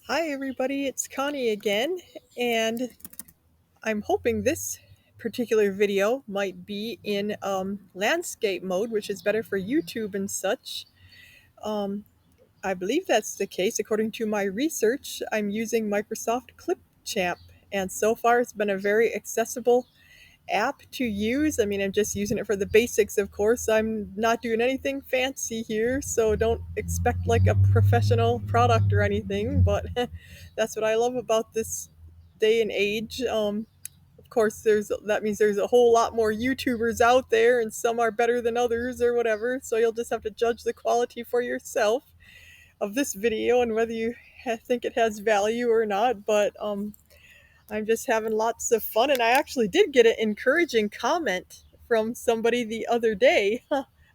Hi, everybody, it's Connie again, and I'm hoping this particular video might be in landscape mode, which is better for YouTube and such. Um, I believe that's the case. According to my research, I'm using Microsoft Clipchamp, and so far it's been a very accessible app to use. I mean, I'm just using it for the basics, of course. I'm not doing anything fancy here, so don't expect like a professional product or anything, but that's what I love about this day and age. Of course, that means there's a whole lot more YouTubers out there, and some are better than others or whatever. So you'll just have to judge the quality for yourself of this video and whether you think it has value or not. But I'm just having lots of fun. And I actually did get an encouraging comment from somebody the other day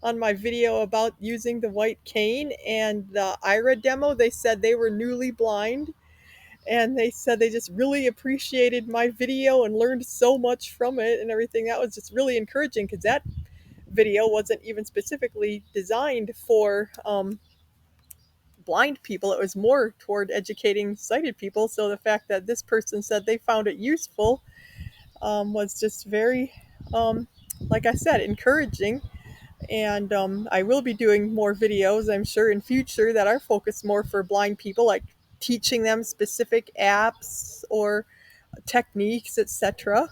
on my video about using the white cane and the IRA demo. They said they were newly blind, and they said they just really appreciated my video and learned so much from it and everything. That was just really encouraging because that video wasn't even specifically designed for blind people. It was more toward educating sighted people. So the fact that this person said they found it useful was just very, like I said, encouraging. And I will be doing more videos, I'm sure, in future that are focused more for blind people, like teaching them specific apps or techniques, etc.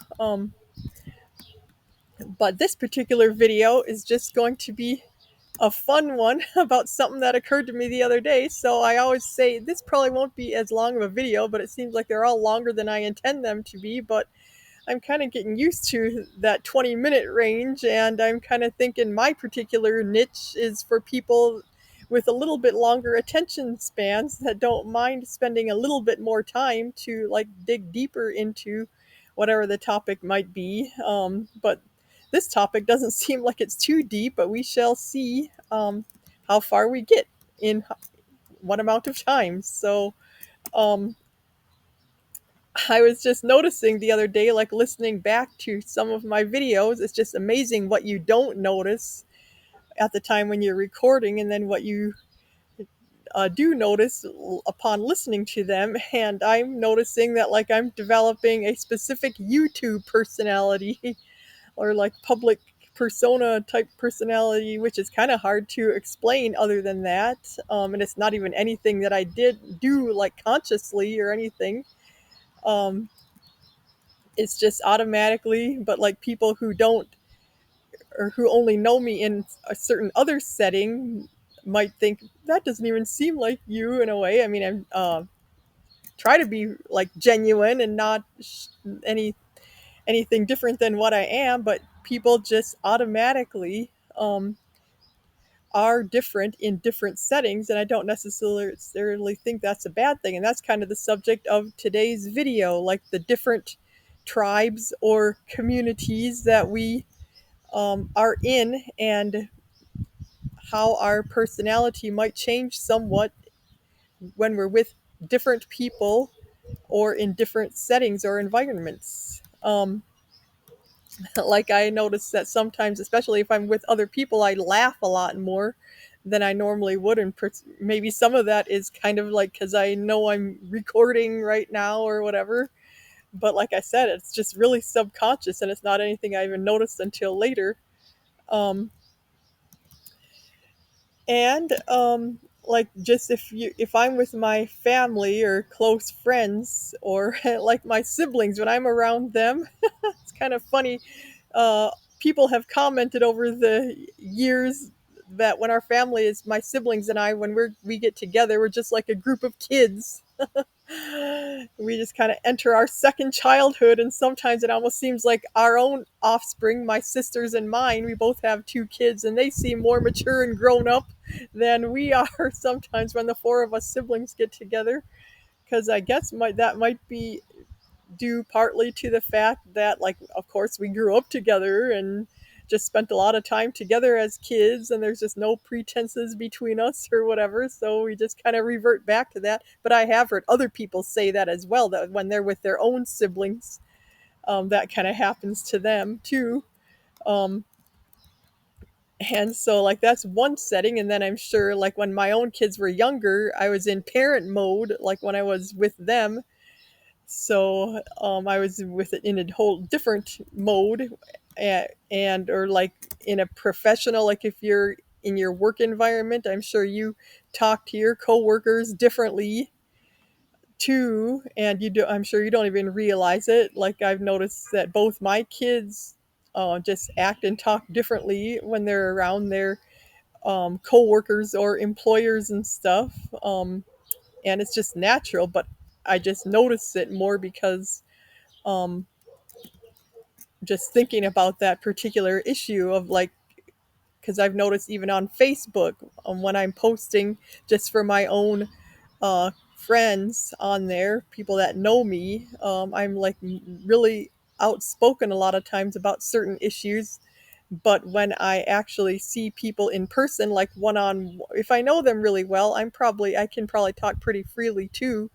But this particular video is just going to be a fun one about something that occurred to me the other day. So I always say this probably won't be as long of a video, but it seems like they're all longer than I intend them to be. But I'm kind of getting used to that 20-minute range, and I'm kind of thinking my particular niche is for people with a little bit longer attention spans that don't mind spending a little bit more time to like dig deeper into whatever the topic might be. But this topic doesn't seem like it's too deep, but we shall see how far we get in what amount of time. So, um, I was just noticing the other day, like listening back to some of my videos, it's just amazing what you don't notice at the time when you're recording, and then what you do notice upon listening to them. And I'm noticing that, like, I'm developing a specific YouTube personality or like public persona type personality, which is kind of hard to explain other than that. And it's not even anything that I did do like consciously or anything. Um, it's just automatically, but like people who don't or who only know me in a certain other setting might think that doesn't even seem like you in a way. I mean, I'm try to be like genuine and not any anything different than what I am, but people just automatically are different in different settings, and I don't necessarily think that's a bad thing. And that's kind of the subject of today's video, like the different tribes or communities that we are in, and how our personality might change somewhat when we're with different people or in different settings or environments. Like I notice that sometimes, especially if I'm with other people, I laugh a lot more than I normally would. And maybe some of that is kind of like because I know I'm recording right now or whatever. But like I said, it's just really subconscious, and it's not anything I even noticed until later. Um, and like just if I'm with my family or close friends or like my siblings, when I'm around them, it's kind of funny. uh, People have commented over the years that when our family is my siblings and I, when we get together, we're just like a group of kids. We just kind of enter our second childhood, and sometimes it almost seems like our own offspring, my sisters and mine. We both have two kids, and they seem more mature and grown up than we are sometimes when the four of us siblings get together. Because I guess that might be due partly to the fact that, like, of course, we grew up together and just spent a lot of time together as kids, and there's just no pretenses between us or whatever. So we just kind of revert back to that. But I have heard other people say that as well, that when they're with their own siblings, that kind of happens to them too. Um, And so, like, that's one setting. And then I'm sure, like, when my own kids were younger, I was in parent mode, like, when I was with them. So I was with it in a whole different mode, and or like in a professional, like if you're in your work environment, I'm sure you talk to your coworkers differently too, and you do. I'm sure you don't even realize it. Like I've noticed that both my kids just act and talk differently when they're around their coworkers or employers and stuff. And it's just natural, but I just notice it more because um, just thinking about that particular issue of like, because I've noticed even on Facebook, when I'm posting just for my own friends on there, people that know me, I'm like really outspoken a lot of times about certain issues. But when I actually see people in person, like one on, if I know them really well, I can probably talk pretty freely too.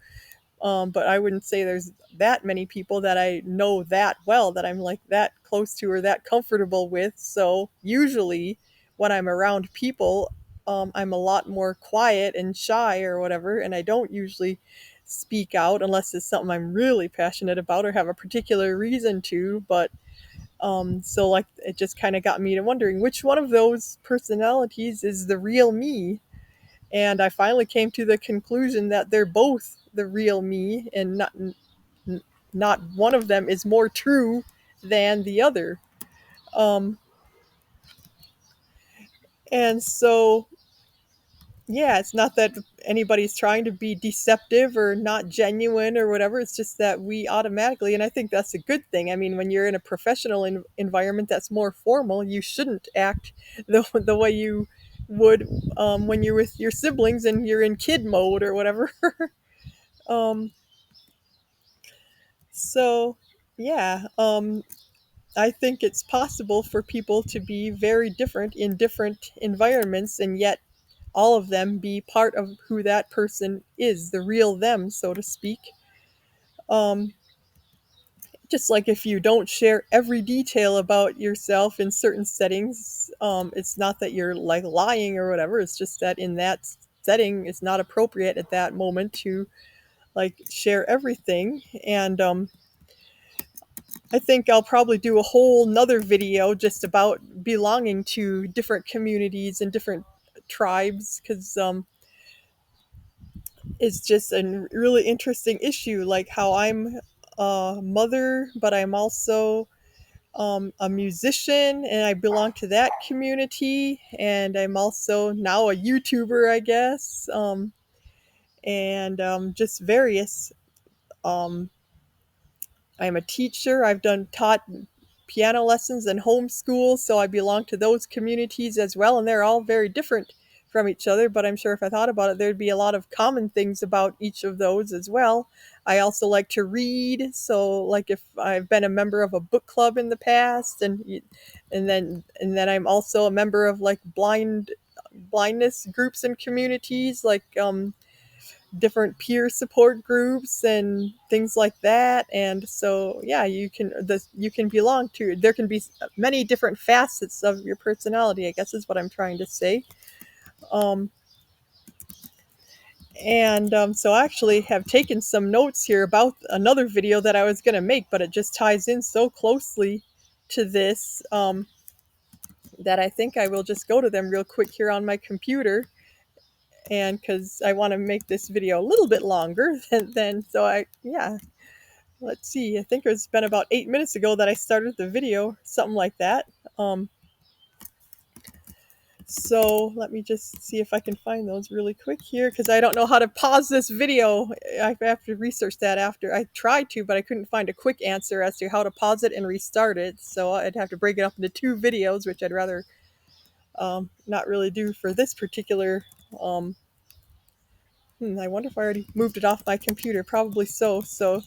But I wouldn't say there's that many people that I know that well that I'm like that close to or that comfortable with. So usually when I'm around people, I'm a lot more quiet and shy or whatever, and I don't usually speak out unless it's something I'm really passionate about or have a particular reason to. But so like it just kind of got me to wondering which one of those personalities is the real me. And I finally came to the conclusion that they're both the real me, and not one of them is more true than the other. Um, and so, yeah, it's not that anybody's trying to be deceptive or not genuine or whatever. It's just that we automatically, and I think that's a good thing. I mean, when you're in a professional environment that's more formal, you shouldn't act the way you would when you're with your siblings and you're in kid mode or whatever. um, so, yeah, I think it's possible for people to be very different in different environments and yet all of them be part of who that person is, the real them, so to speak. Um, just like if you don't share every detail about yourself in certain settings, it's not that you're like lying or whatever. It's just that in that setting, it's not appropriate at that moment to like share everything. And I think I'll probably do a whole nother video just about belonging to different communities and different tribes because it's just a really interesting issue. Like how I'm a mother, but I'm also a musician and I belong to that community. And I'm also now a YouTuber, I guess, and just various. Um, I'm a teacher. I've done taught piano lessons and homeschool, so I belong to those communities as well, and they're all very different from each other. But I'm sure if I thought about it, there'd be a lot of common things about each of those as well. I also like to read, so like if I've been a member of a book club in the past, and then I'm also a member of like blindness groups and communities, like different peer support groups and things like that. And so yeah, you can belong to, there can be many different facets of your personality, I guess is what I'm trying to say. um, and so I actually have taken some notes here about another video that I was going to make, but it just ties in so closely to this that I think I will just go to them real quick here on my computer. And because I want to make this video a little bit longer than so I yeah. Let's see. I think it's been about 8 minutes ago that I started the video, something like that. Um, so let me just see if I can find those really quick here because I don't know how to pause this video. I have to research that after. I tried to, but I couldn't find a quick answer as to how to pause it and restart it. So I'd have to break it up into two videos, which I'd rather not really do for this particular. Um, I wonder if I already moved it off my computer. Probably so. So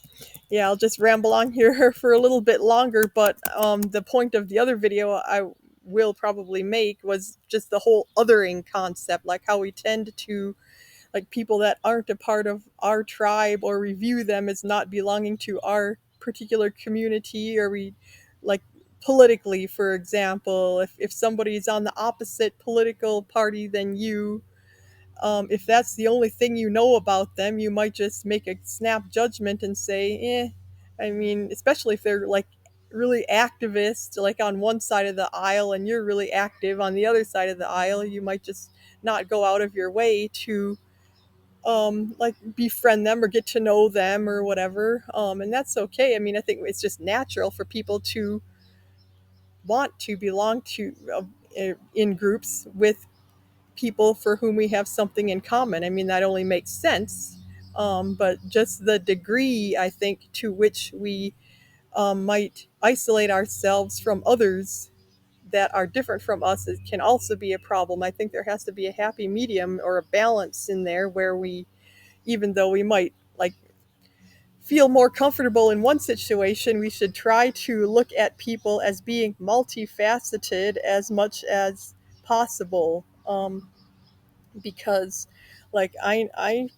yeah, I'll just ramble on here for a little bit longer. But the point of the other video I will probably make was just the whole othering concept, like how we tend to like people that aren't a part of our tribe or review them as not belonging to our particular community, or we like politically, for example, if somebody's on the opposite political party than you, if that's the only thing you know about them, you might just make a snap judgment and say, eh. I mean, especially if they're like really activist, like on one side of the aisle and you're really active on the other side of the aisle, you might just not go out of your way to like befriend them or get to know them or whatever. And that's okay. I mean, I think it's just natural for people to want to belong to in groups with people for whom we have something in common. I mean, that only makes sense. But just the degree, I think, to which we might isolate ourselves from others that are different from us, it can also be a problem. I think there has to be a happy medium or a balance in there where we, even though we might like feel more comfortable in one situation, we should try to look at people as being multifaceted as much as possible. Because like I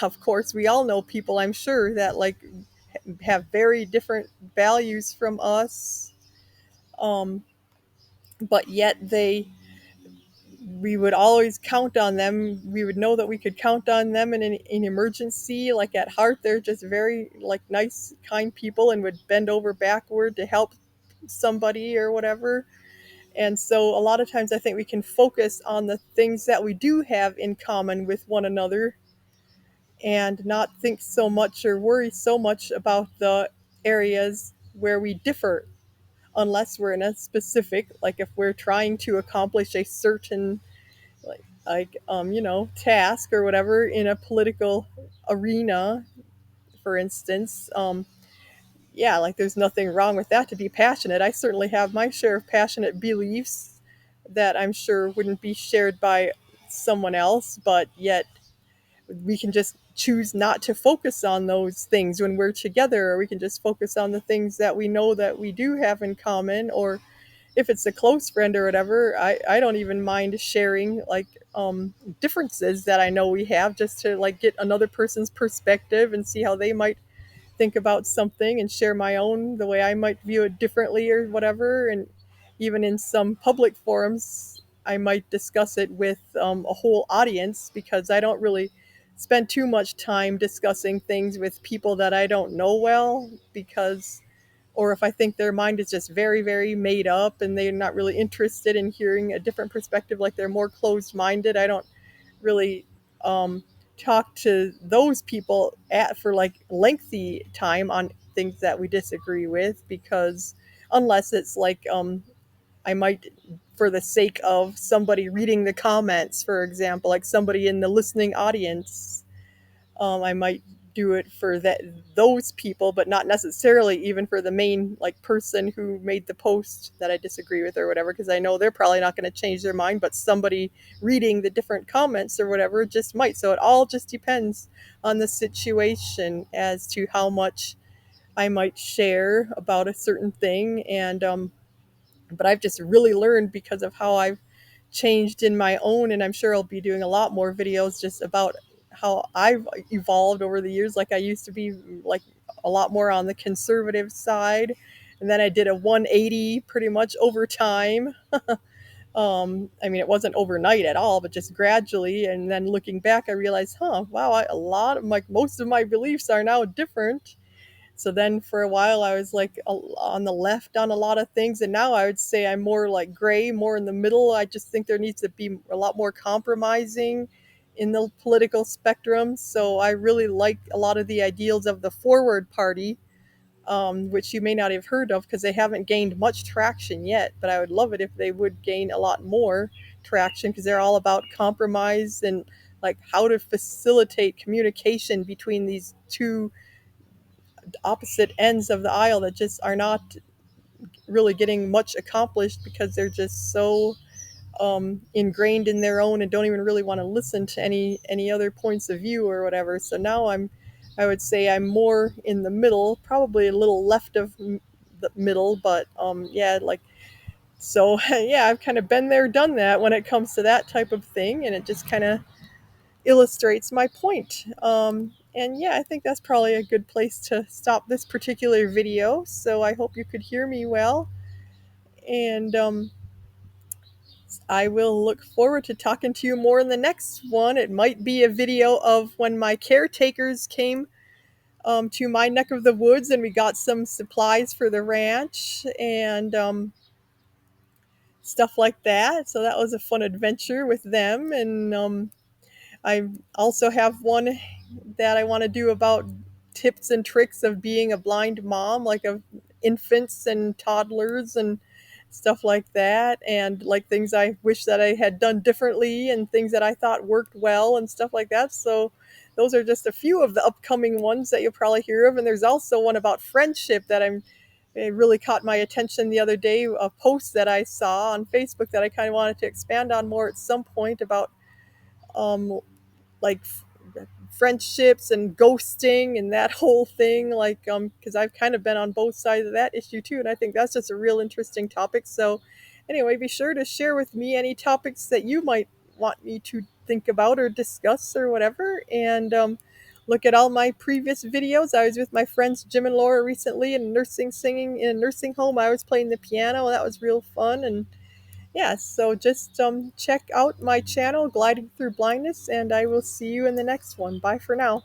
of course we all know people, I'm sure, that like have very different values from us, um but yet they we would always count on them. We would know that we could count on them in an emergency. Like at heart, they're just very like nice, kind people and would bend over backward to help somebody or whatever. And so a lot of times I think we can focus on the things that we do have in common with one another and not think so much or worry so much about the areas where we differ, unless we're in a specific, like if we're trying to accomplish a certain task or whatever in a political arena, for instance. Yeah, like there's nothing wrong with that to be passionate. I certainly have my share of passionate beliefs that I'm sure wouldn't be shared by someone else, but yet we can just choose not to focus on those things when we're together, or we can just focus on the things that we know that we do have in common. Or if it's a close friend or whatever, I don't even mind sharing like differences that I know we have, just to like get another person's perspective and see how they might think about something, and share my own, the way I might view it differently or whatever. And even in some public forums, I might discuss it with a whole audience, because I don't really spend too much time discussing things with people that I don't know well, because or if I think their mind is just very, very made up and they're not really interested in hearing a different perspective, like they're more closed minded, I don't really um, talk to those people for like lengthy time on things that we disagree with, because unless it's like I might, for the sake of somebody reading the comments, for example, like somebody in the listening audience, I might do it for those people, but not necessarily even for the main like person who made the post that I disagree with or whatever, because I know they're probably not going to change their mind, but somebody reading the different comments or whatever just might. So it all just depends on the situation as to how much I might share about a certain thing. And but I've just really learned, because of how I've changed in my own, and I'm sure I'll be doing a lot more videos just about how I've evolved over the years. Like I used to be like a lot more on the conservative side, and then I did a 180 pretty much over time. I mean, it wasn't overnight at all, but just gradually. And then looking back, I realized, wow, a lot of my, most of my beliefs are now different. So then for a while, I was like on the left on a lot of things. And now I would say I'm more like gray, more in the middle. I just think there needs to be a lot more compromising in the political spectrum. So I really like a lot of the ideals of the Forward Party, which you may not have heard of because they haven't gained much traction yet. But I would love it if they would gain a lot more traction, because they're all about compromise and like how to facilitate communication between these two opposite ends of the aisle that just are not really getting much accomplished, because they're just so ingrained in their own and don't even really want to listen to any other points of view or whatever. So now I would say I'm more in the middle, probably a little left of the middle, but yeah, like so yeah, I've kind of been there, done that when it comes to that type of thing, and it just kind of illustrates my point. And yeah, I think that's probably a good place to stop this particular video. So I hope you could hear me well. And I will look forward to talking to you more in the next one. It might be a video of when my caretakers came to my neck of the woods and we got some supplies for the ranch and stuff like that. So that was a fun adventure with them. And I also have one that I want to do about tips and tricks of being a blind mom, like of infants and toddlers and stuff like that, and like things I wish that I had done differently and things that I thought worked well and stuff like that. So those are just a few of the upcoming ones that you'll probably hear of. And there's also one about friendship that it really caught my attention the other day, a post that I saw on Facebook that I kind of wanted to expand on more at some point about um, like friendships and ghosting and that whole thing, like because I've kind of been on both sides of that issue too, and I think that's just a real interesting topic. So anyway, be sure to share with me any topics that you might want me to think about or discuss or whatever. And look at all my previous videos. I was with my friends Jim and Laura recently in nursing singing in a nursing home. I was playing the piano. That was real fun. And yeah, so just check out my channel, Gliding Through Blindness, and I will see you in the next one. Bye for now.